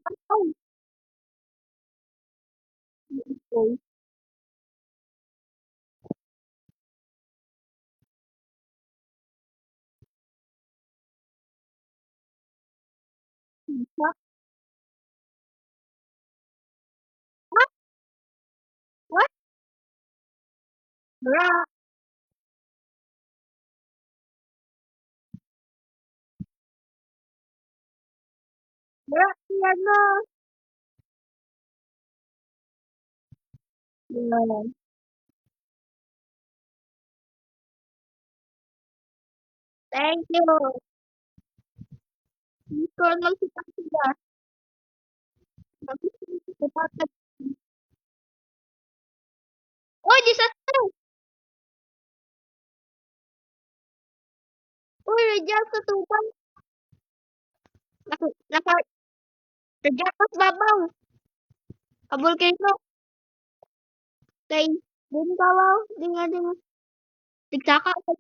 Ay, okay. What? What? What? Bra. Bra. Yan na. Yeah. Thank you. Ikaw magsipag-sila. Magsipag-sila. Uy, disaster! Uy, reject sa tubang. Naka, reject sa babaw. Kabul kayo no. Kay, din kawaw. Di nga din. Nagsaka ako.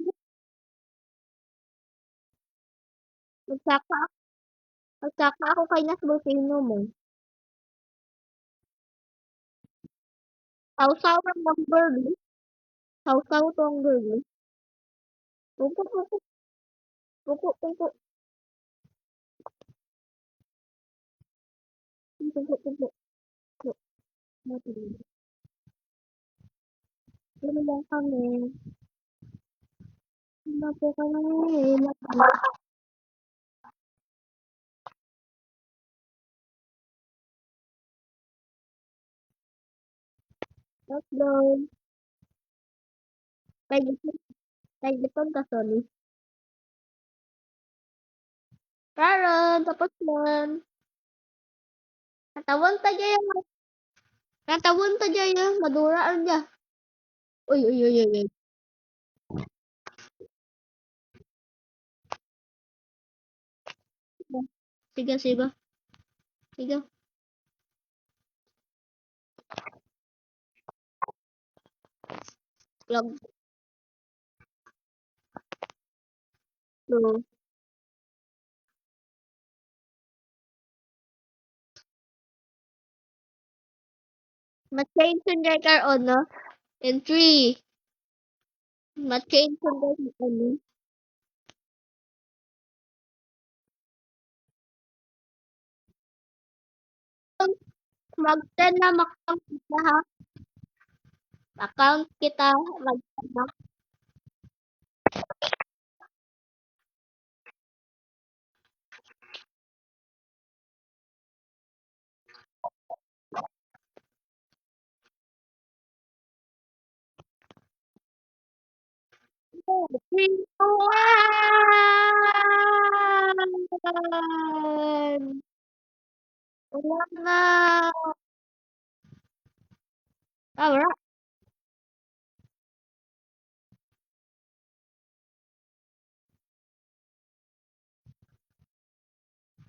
Nagsaka, nagsaka ako kay nas volcano mo. Sausaw ang burger. Sausaw to ang burger. Pupo, pupo, pupo, pupo, pupo, pupo. Pupo. Ano lang kami. Ano po kami. Upload. Kay Lipon ka, sorry. Karon, tapos yan. Natawon ta dyan. Natawon ta dyan. Maduraan dyan. Uy, uy, uy, uy, uy. Sige, sige. Sige. Vlog. So, ma-change yung dyan karon, no? In 3. Ma-change yung dyan ano. Mag-10 na account kita, ha? Account kita. Mag-10 na. Three, two, one! Wala na. Ah, wala.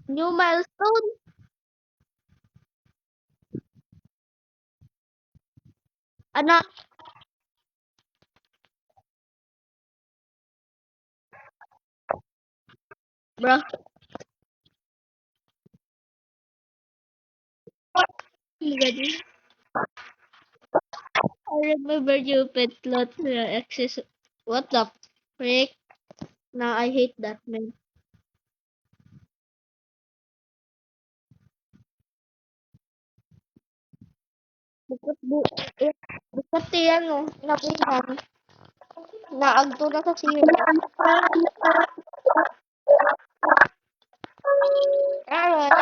New milestone. Ano? Bro. Gani. I remember you pet lot access. What the frick? Now I hate that man. Bukod eh, bukod yan oh. Nakuhan. Naagto na sa sira. Alright.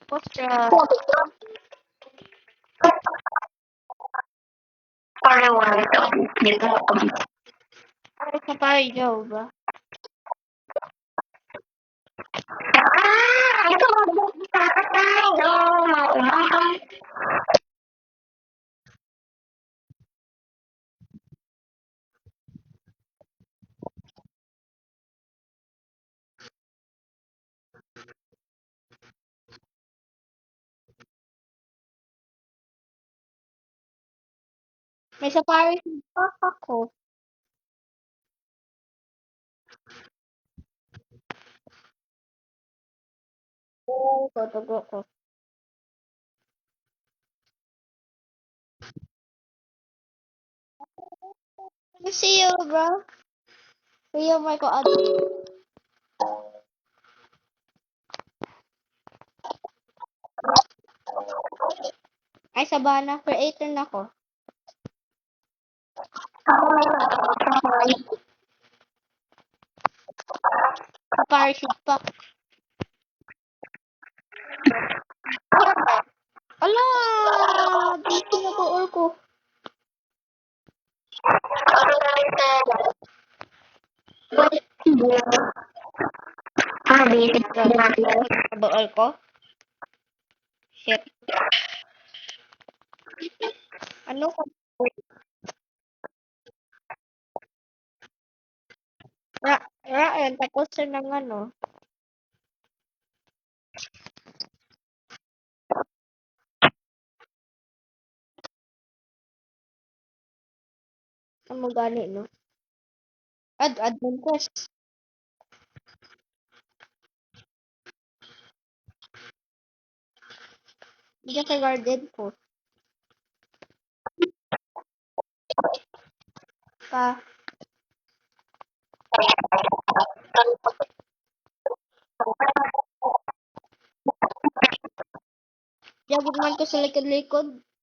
Postra. Ay, sa tayo ba? May safari pa ako. Tutugo ko. See you, bro. See you, Marco Admin. Ay, Sabana. Creator na ko. Parachute pa. Ala! Dito na ko or ko. Basic na or ko. Shit. Ano ko? Tapos na ng ano. Ano gani, no? Admin quest. Hindi sa garden ko. Ka. Jagod man ko sa likod-likod.